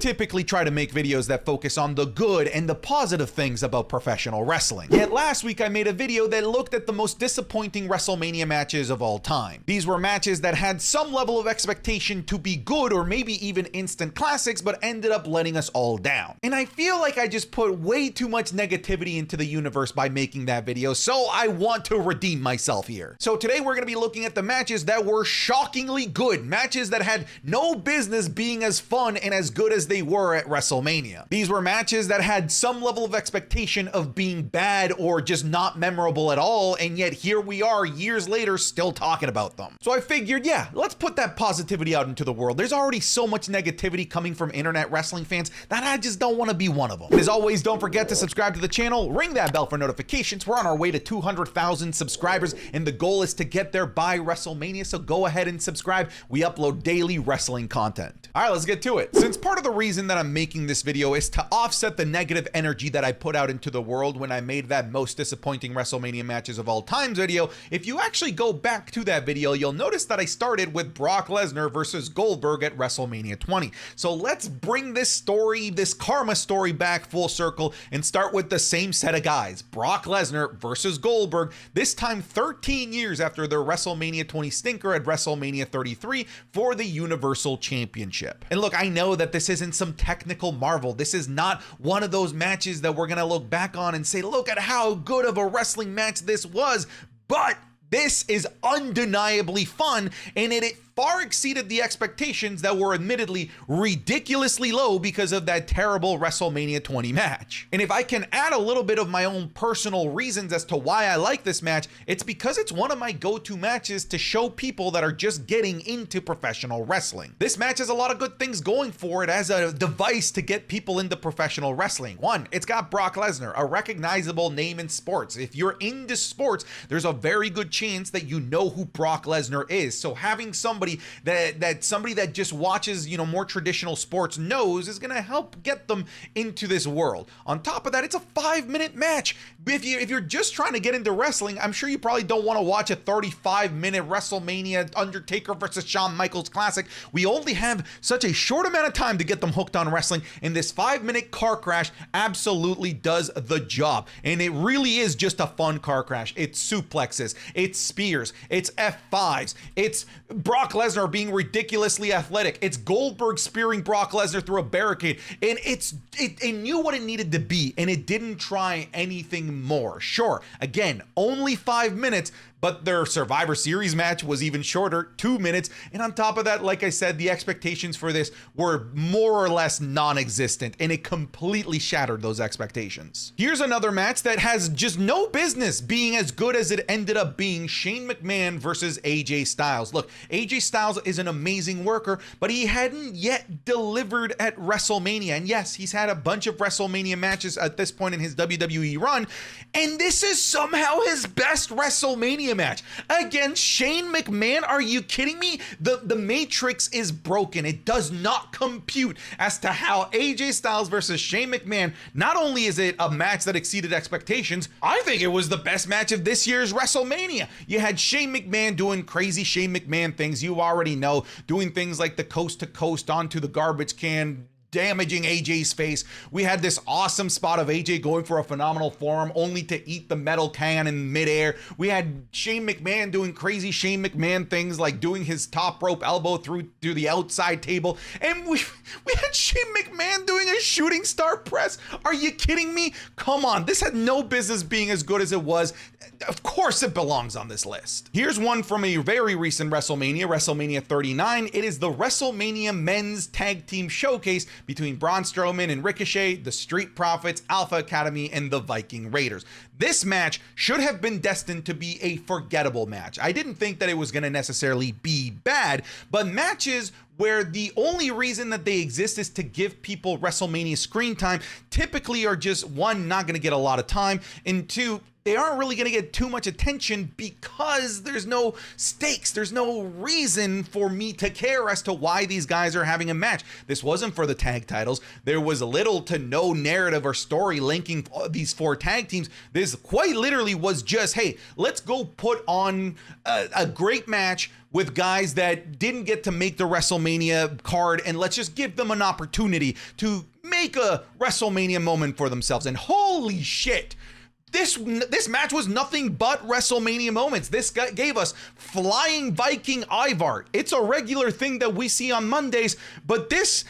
typically try to make videos that focus on the good and the positive things about professional wrestling. Yet last week I made a video that looked at the most disappointing WrestleMania matches of all time. These were matches that had some level of expectation to be good or maybe even instant classics, but ended up letting us all down. And I feel like I just put way too much negativity into the universe by making that video, so I want to redeem myself here. So today we're going to be looking at the matches that were shockingly good, matches that had no business being as fun and as good as they were at WrestleMania. These were matches that had some level of expectation of being bad or just not memorable at all, and yet here we are years later still talking about them. So I figured, yeah, let's put that positivity out into the world. There's already so much negativity coming from internet wrestling fans that I just don't want to be one of them. And as always, don't forget to subscribe to the channel, ring that bell for notifications. We're on our way to 200,000 subscribers, and the goal is to get there by WrestleMania, so go ahead and subscribe. We upload daily wrestling content. All right, let's get to it. Since part of the reason that I'm making this video is to offset the negative energy that I put out into the world when I made that most disappointing WrestleMania matches of all time video, if you actually go back to that video, you'll notice that I started with Brock Lesnar versus Goldberg at WrestleMania 20. So let's bring this story, this karma story, back full circle and start with the same set of guys, Brock Lesnar versus Goldberg, this time 13 years after their WrestleMania 20 stinker at WrestleMania 33 for the Universal Championship. And look, I know that this isn't some technical marvel. This is not one of those matches that we're gonna look back on and say, look at how good of a wrestling match this was, but this is undeniably fun, and it far exceeded the expectations that were admittedly ridiculously low because of that terrible WrestleMania 20 match. And if I can add a little bit of my own personal reasons as to why I like this match, it's because it's one of my go-to matches to show people that are just getting into professional wrestling. This match has a lot of good things going for it as a device to get people into professional wrestling. One, it's got Brock Lesnar, a recognizable name in sports. If you're into sports, there's a very good chance that you know who Brock Lesnar is. So having somebody that just watches, more traditional sports knows is going to help get them into this world. On top of that, it's a 5-minute match. If you're just trying to get into wrestling, I'm sure you probably don't want to watch a 35-minute WrestleMania Undertaker versus Shawn Michaels classic. We only have such a short amount of time to get them hooked on wrestling, and this 5-minute car crash absolutely does the job. And it really is just a fun car crash. It's suplexes, it's spears, it's F5s, it's Brock Lesnar being ridiculously athletic, it's Goldberg spearing Brock Lesnar through a barricade, and it knew what it needed to be, and it didn't try anything more. Sure, again, only 5 minutes, but their Survivor Series match was even shorter, 2 minutes. And on top of that, like I said, the expectations for this were more or less non-existent, and it completely shattered those expectations. Here's another match that has just no business being as good as it ended up being: Shane McMahon versus AJ Styles. Look, AJ Styles is an amazing worker, but he hadn't yet delivered at WrestleMania. And yes, he's had a bunch of WrestleMania matches at this point in his WWE run, and this is somehow his best WrestleMania match against Shane McMahon. Are you kidding me? The matrix is broken. It does not compute as to how AJ Styles versus Shane McMahon, not only is it a match that exceeded expectations, I think it was the best match of this year's WrestleMania. You had Shane McMahon doing crazy Shane McMahon things you already know, doing things like the coast to coast onto the garbage can, damaging AJ's face. We had this awesome spot of AJ going for a phenomenal forearm only to eat the metal can in midair. We had Shane McMahon doing crazy Shane McMahon things like doing his top rope elbow through the outside table. And we had Shane McMahon doing a shooting star press. Are you kidding me? Come on, this had no business being as good as it was. Of course it belongs on this list. Here's one from a very recent WrestleMania, WrestleMania 39. It is the WrestleMania Men's Tag Team Showcase between Braun Strowman and Ricochet, the Street Profits, Alpha Academy, and the Viking Raiders. This match should have been destined to be a forgettable match. I didn't think that it was going to necessarily be bad, but matches where the only reason that they exist is to give people WrestleMania screen time typically are just, one, not going to get a lot of time, and two, they aren't really going to get too much attention because there's no stakes. There's no reason for me to care as to why these guys are having a match. This wasn't for the tag titles. There was little to no narrative or story linking these 4 tag teams. This quite literally was just, hey, let's go put on a great match with guys that didn't get to make the WrestleMania card, and let's just give them an opportunity to make a WrestleMania moment for themselves. And holy shit, this match was nothing but WrestleMania moments. This guy gave us Flying Viking Ivar. It's a regular thing that we see on Mondays, but this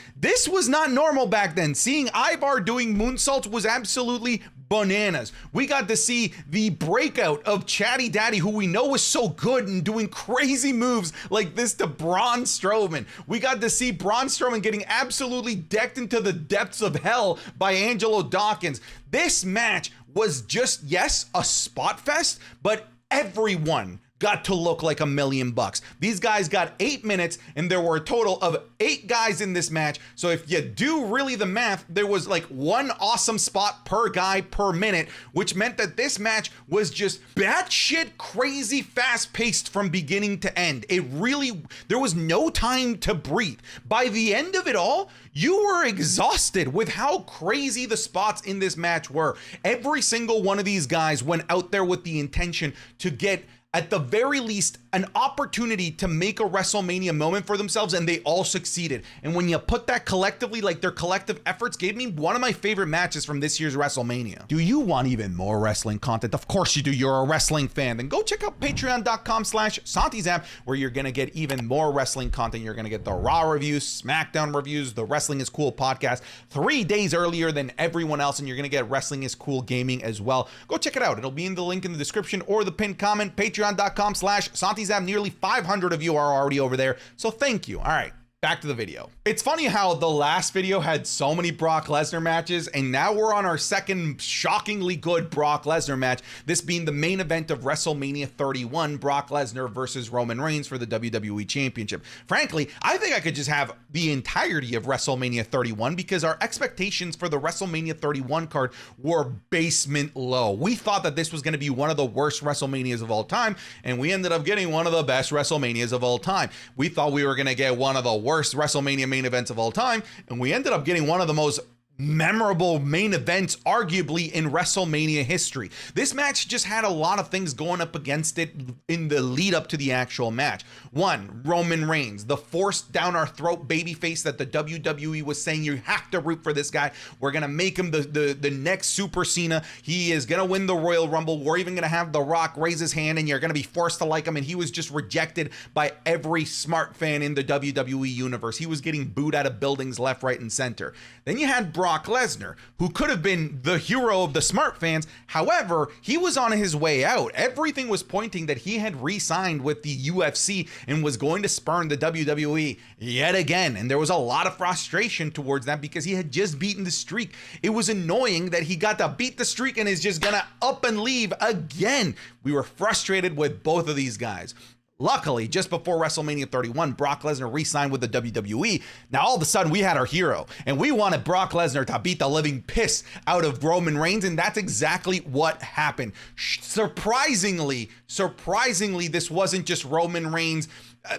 was not normal back then. Seeing Ivar doing moonsaults was absolutely bananas. We got to see the breakout of Chatty Daddy, who we know is so good and doing crazy moves like this to Braun Strowman. We got to see Braun Strowman getting absolutely decked into the depths of hell by Angelo Dawkins. This match was just, yes, a spot fest, but everyone got to look like $1,000,000. These guys got 8 minutes, and there were a total of 8 guys in this match. So if you do really the math, there was like 1 awesome spot per guy per minute, which meant that this match was just batshit crazy fast paced from beginning to end. There was no time to breathe. By the end of it all, you were exhausted with how crazy the spots in this match were. Every single one of these guys went out there with the intention to get, at the very least, an opportunity to make a WrestleMania moment for themselves, and they all succeeded. And when you put that collectively, like their collective efforts gave me one of my favorite matches from this year's WrestleMania. Do you want even more wrestling content? Of course you do. You're a wrestling fan. Then go check out patreon.com/SantiZap, where you're going to get even more wrestling content. You're going to get the Raw reviews, SmackDown reviews, the Wrestling is Cool podcast 3 days earlier than everyone else, and you're going to get Wrestling is Cool gaming as well. Go check it out. It'll be in the link in the description or the pinned comment. Patreon.com/SantiZap. 'Nearly 500 of you are already over there, so thank you. All right, back to the video. It's funny how the last video had so many Brock Lesnar matches, and now we're on our second shockingly good Brock Lesnar match, this being the main event of WrestleMania 31, Brock Lesnar versus Roman Reigns for the WWE Championship. Frankly, I think I could just have the entirety of WrestleMania 31 because our expectations for the WrestleMania 31 card were basement low. We thought that this was going to be one of the worst WrestleManias of all time, and we ended up getting one of the best WrestleManias of all time. We thought we were going to get one of the worst WrestleMania main events of all time, and we ended up getting one of the most memorable main events arguably in WrestleMania history. This match just had a lot of things going up against it in the lead up to the actual match. One, Roman Reigns, the forced down our throat babyface that the WWE was saying you have to root for this guy. We're gonna make him the next Super Cena. He is gonna win the Royal Rumble. We're even gonna have The Rock raise his hand and you're gonna be forced to like him, and he was just rejected by every smart fan in the WWE universe. He was getting booed out of buildings left, right, and center. Then you had Brock Lesnar, who could have been the hero of the smart fans. However, he was on his way out. Everything was pointing that he had re-signed with the UFC and was going to spurn the WWE yet again. And there was a lot of frustration towards that because he had just beaten the streak. It was annoying that he got to beat the streak and is just gonna up and leave again. We were frustrated with both of these guys. Luckily, just before WrestleMania 31, Brock Lesnar re-signed with the WWE. Now, all of a sudden, we had our hero, and we wanted Brock Lesnar to beat the living piss out of Roman Reigns, and that's exactly what happened. Surprisingly, this wasn't just Roman Reigns,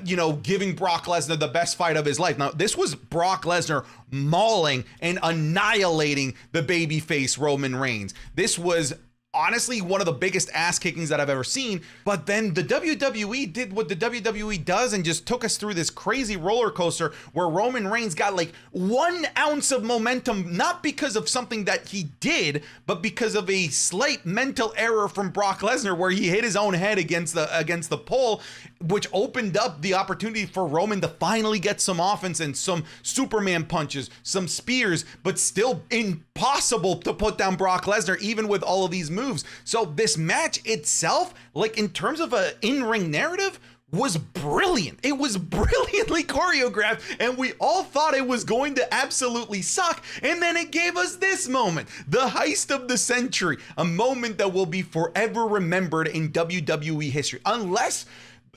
giving Brock Lesnar the best fight of his life. Now, this was Brock Lesnar mauling and annihilating the babyface Roman Reigns. This was honestly one of the biggest ass kickings that I've ever seen. But then the WWE did what the WWE does and just took us through this crazy roller coaster where Roman Reigns got like 1 ounce of momentum, not because of something that he did, but because of a slight mental error from Brock Lesnar where he hit his own head against the pole, which opened up the opportunity for Roman to finally get some offense and some Superman punches, some spears, but still impossible to put down Brock Lesnar even with all of these moves. So this match itself, like in terms of an in-ring narrative, was brilliant. It was brilliantly choreographed, and we all thought it was going to absolutely suck. And then it gave us this moment, the heist of the century, a moment that will be forever remembered in WWE history. Unless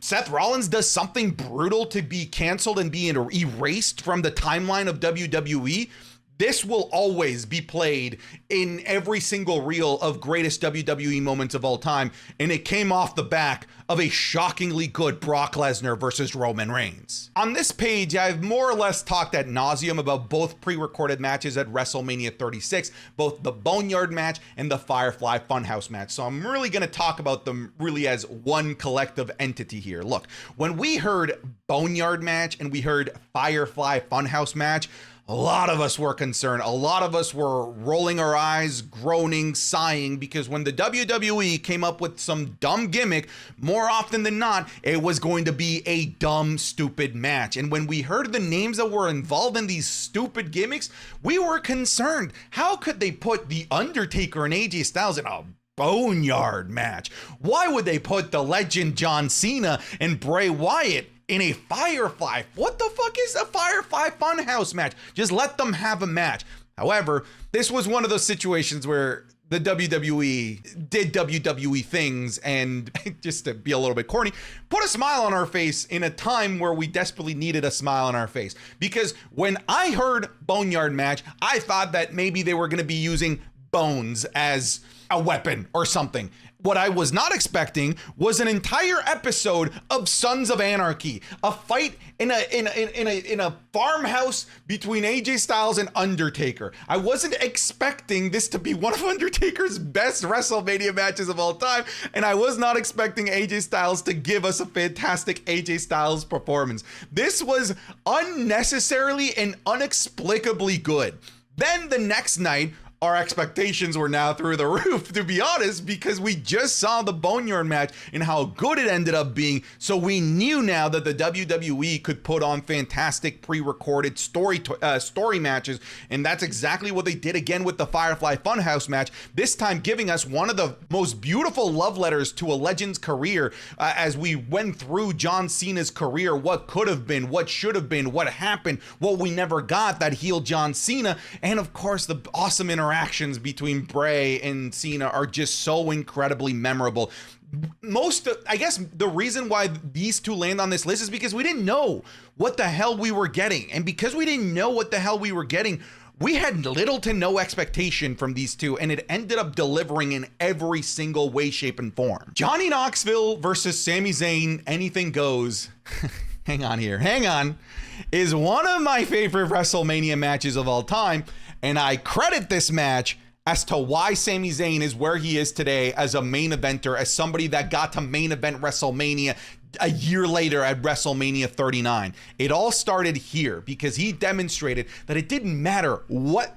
Seth Rollins does something brutal to be canceled and be erased from the timeline of WWE, This will always be played in every single reel of greatest WWE moments of all time, and it came off the back of a shockingly good Brock Lesnar versus Roman Reigns. On this page, I've more or less talked ad nauseum about both pre-recorded matches at WrestleMania 36, both the Boneyard match and the Firefly Funhouse match, so I'm really going to talk about them really as one collective entity here. Look, when we heard Boneyard match and we heard Firefly Funhouse match, a lot of us were concerned. A lot of us were rolling our eyes, groaning, sighing, because when the WWE came up with some dumb gimmick, more often than not, it was going to be a dumb, stupid match. And when we heard the names that were involved in these stupid gimmicks, we were concerned. How could they put The Undertaker and AJ Styles in a Boneyard match? Why would they put the legend John Cena and Bray Wyatt in a Firefly? What the fuck is a Firefly Funhouse match? Just let them have a match. However, this was one of those situations where the WWE did WWE things, and just to be a little bit corny, put a smile on our face in a time where we desperately needed a smile on our face. Because when I heard Boneyard match, I thought that maybe they were going to be using bones as a weapon or something. What I was not expecting was an entire episode of Sons of Anarchy, a fight in a farmhouse between AJ Styles and Undertaker. I wasn't expecting this to be one of Undertaker's best WrestleMania matches of all time, and I was not expecting AJ Styles to give us a fantastic AJ Styles performance. This was unnecessarily and inexplicably good. Then the next night, our expectations were now through the roof, to be honest, because we just saw the Boneyard match and how good it ended up being. So we knew now that the WWE could put on fantastic pre-recorded story matches, and that's exactly what they did again with the Firefly Funhouse match, this time giving us one of the most beautiful love letters to a legend's career as we went through John Cena's career, what could have been, what should have been, what happened, what we never got, that heel John Cena, and of course the awesome interactions between Bray and Cena are just so incredibly memorable. I guess the reason why these two land on this list is because we didn't know what the hell we were getting. And because we didn't know what the hell we were getting, we had little to no expectation from these two, and it ended up delivering in every single way, shape, and form. Johnny Knoxville versus Sami Zayn, anything goes. Hang on, is one of my favorite WrestleMania matches of all time. And I credit this match as to why Sami Zayn is where he is today as a main eventer, as somebody that got to main event WrestleMania a year later at WrestleMania 39. It all started here because he demonstrated that it didn't matter what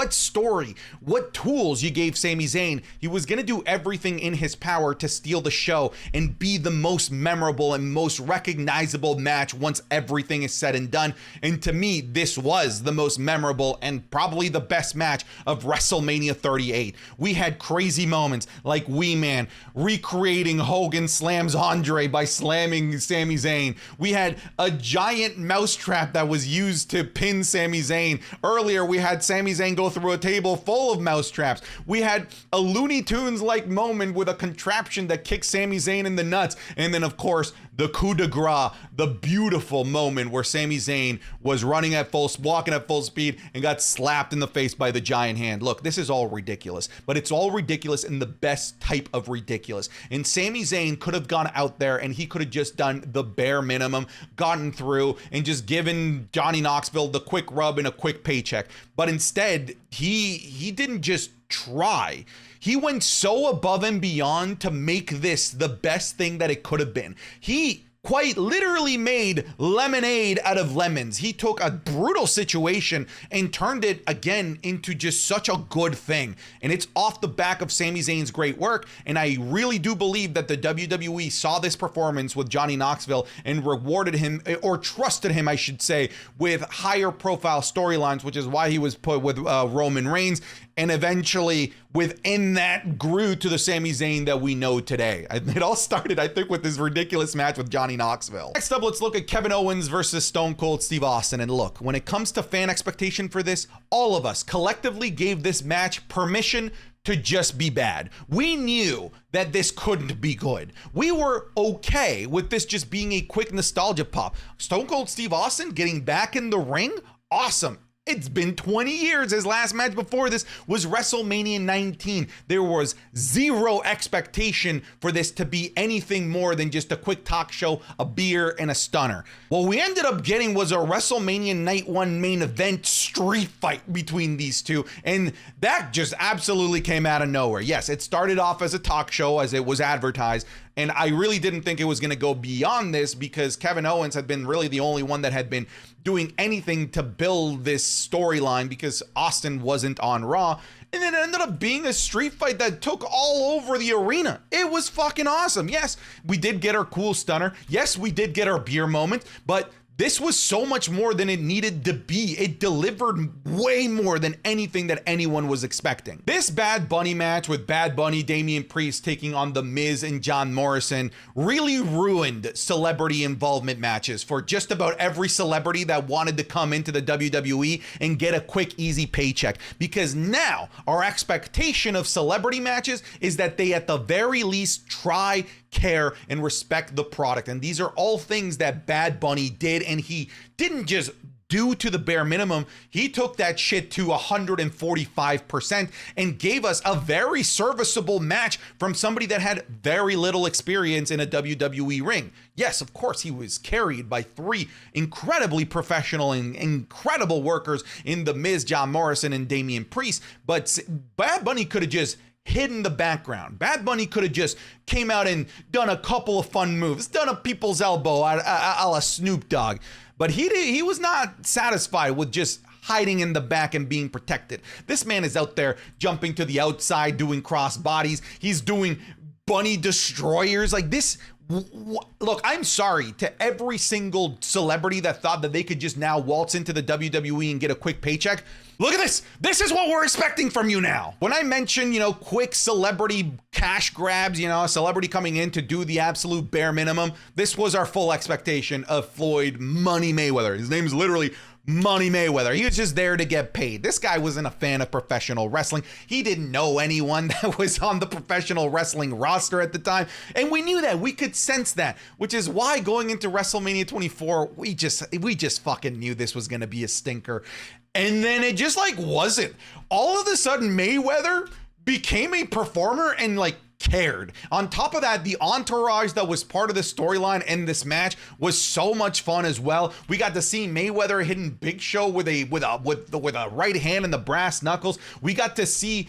story, what tools you gave Sami Zayn, he was going to do everything in his power to steal the show and be the most memorable and most recognizable match once everything is said and done. And to me, this was the most memorable and probably the best match of WrestleMania 38. We had crazy moments like Wee Man recreating Hogan slams Andre by slamming Sami Zayn. We had a giant mousetrap that was used to pin Sami Zayn. Earlier, we had Sami Zayn go through a table full of mousetraps. We had a Looney Tunes like moment with a contraption that kicked Sami Zayn in the nuts. And then of course the coup de grace, the beautiful moment where Sami Zayn was walking at full speed and got slapped in the face by the giant hand. Look, this is all ridiculous, but it's all ridiculous in the best type of ridiculous. And Sami Zayn could have gone out there and he could have just done the bare minimum, gotten through and just given Johnny Knoxville the quick rub and a quick paycheck. But instead, he didn't just try. He went so above and beyond to make this the best thing that it could have been. He quite literally made lemonade out of lemons. He took a brutal situation and turned it again into just such a good thing. And it's off the back of Sami Zayn's great work. And I really do believe that the WWE saw this performance with Johnny Knoxville and rewarded him, or trusted him, I should say, with higher profile storylines, which is why he was put with Roman Reigns. And eventually within that grew to the Sami Zayn that we know today. It all started, I think, with this ridiculous match with Johnny Knoxville. Next up, let's look at Kevin Owens versus Stone Cold Steve Austin. And look, when it comes to fan expectation for this, all of us collectively gave this match permission to just be bad. We knew that this couldn't be good. We were okay with this just being a quick nostalgia pop. Stone Cold Steve Austin getting back in the ring, awesome. It's been 20 years. His last match before this was WrestleMania 19. There was zero expectation for this to be anything more than just a quick talk show, a beer, and a stunner. What we ended up getting was a WrestleMania Night 1 main event street fight between these two, and that just absolutely came out of nowhere. Yes, it started off as a talk show as it was advertised, and I really didn't think it was going to go beyond this because Kevin Owens had been really the only one that had been doing anything to build this storyline because Austin wasn't on Raw. And then it ended up being a street fight that took all over the arena. It was fucking awesome. Yes, we did get our cool stunner. Yes, we did get our beer moment, but this was so much more than it needed to be. It delivered way more than anything that anyone was expecting. This Bad Bunny match with Bad Bunny, Damian Priest taking on The Miz and John Morrison really ruined celebrity involvement matches for just about every celebrity that wanted to come into the WWE and get a quick, easy paycheck. Because now our expectation of celebrity matches is that they at the very least try, care, and respect the product. And these are all things that Bad Bunny did, and he didn't just do to the bare minimum. He took that shit to 145% and gave us a very serviceable match from somebody that had very little experience in a WWE ring. Yes, of course, he was carried by three incredibly professional and incredible workers in The Miz, John Morrison, and Damian Priest, but Bad Bunny could have just hid in the background. Bad Bunny could have just came out and done a couple of fun moves, done a people's elbow a la Snoop Dogg. But he was not satisfied with just hiding in the back and being protected. This man is out there jumping to the outside, doing cross bodies. He's doing bunny destroyers like this. Look, I'm sorry to every single celebrity that thought that they could just now waltz into the WWE and get a quick paycheck. Look at this. This is what we're expecting from you now. When I mention, quick celebrity cash grabs, a celebrity coming in to do the absolute bare minimum, this was our full expectation of Floyd Money Mayweather. His name is literally Money Mayweather. He was just there to get paid. This guy wasn't a fan of professional wrestling. He didn't know anyone that was on the professional wrestling roster at the time. And we knew that. We could sense that, which is why going into WrestleMania 24, we just fucking knew this was going to be a stinker. And then it just wasn't. All of a sudden, Mayweather became a performer and cared. On top of that, the entourage that was part of the storyline in this match was so much fun as well. We got to see Mayweather hitting Big Show with a right hand and the brass knuckles. We got to see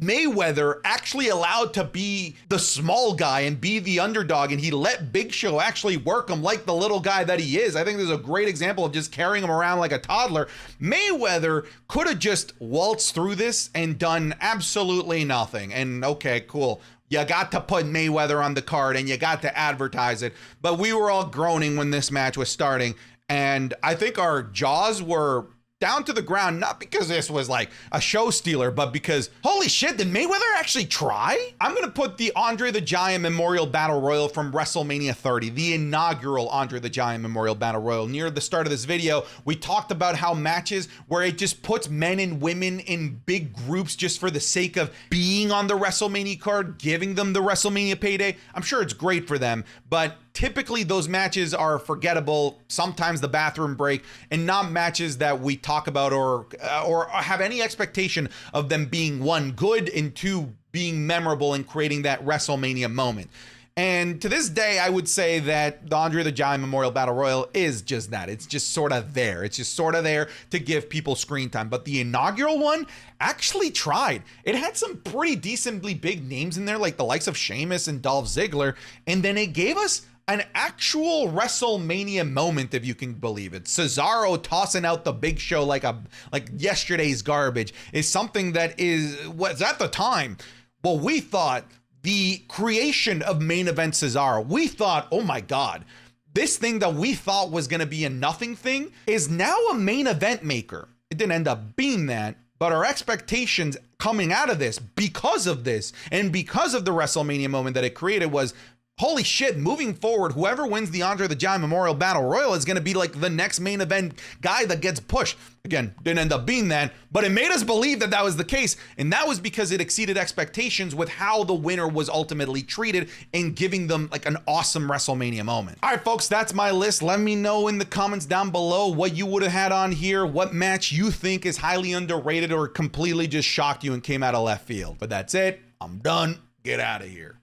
Mayweather actually allowed to be the small guy and be the underdog, and he let Big Show actually work him like the little guy that he is. I think there's a great example of just carrying him around like a toddler. Mayweather could have just waltzed through this and done absolutely nothing. And okay, cool. You got to put Mayweather on the card and you got to advertise it. But we were all groaning when this match was starting. And I think our jaws were down to the ground, not because this was a show stealer, but because, holy shit, did Mayweather actually try? I'm going to put the Andre the Giant Memorial Battle Royal from WrestleMania 30, the inaugural Andre the Giant Memorial Battle Royal. Near the start of this video, we talked about how matches where it just puts men and women in big groups just for the sake of being on the WrestleMania card, giving them the WrestleMania payday. I'm sure it's great for them, but typically those matches are forgettable, sometimes the bathroom break, and not matches that we talk about or have any expectation of them being, one, good, and two, being memorable and creating that WrestleMania moment. And to this day, I would say that the Andre the Giant Memorial Battle Royal is just that. It's just sort of there. It's just sort of there to give people screen time. But the inaugural one actually tried. It had some pretty decently big names in there, like the likes of Sheamus and Dolph Ziggler. And then it gave us an actual WrestleMania moment, if you can believe it. Cesaro tossing out the Big Show like yesterday's garbage is something that was at the time what we thought the creation of main event Cesaro. We thought, oh my God, this thing that we thought was going to be a nothing thing is now a main event maker. It didn't end up being that, but our expectations coming out of this because of this and because of the WrestleMania moment that it created was, Holy shit, moving forward, whoever wins the Andre the Giant Memorial Battle Royal is going to be like the next main event guy that gets pushed. Again, didn't end up being that, but it made us believe that that was the case. And that was because it exceeded expectations with how the winner was ultimately treated and giving them like an awesome WrestleMania moment. All right, folks, that's my list. Let me know in the comments down below what you would have had on here, what match you think is highly underrated or completely just shocked you and came out of left field. But that's it. I'm done. Get out of here.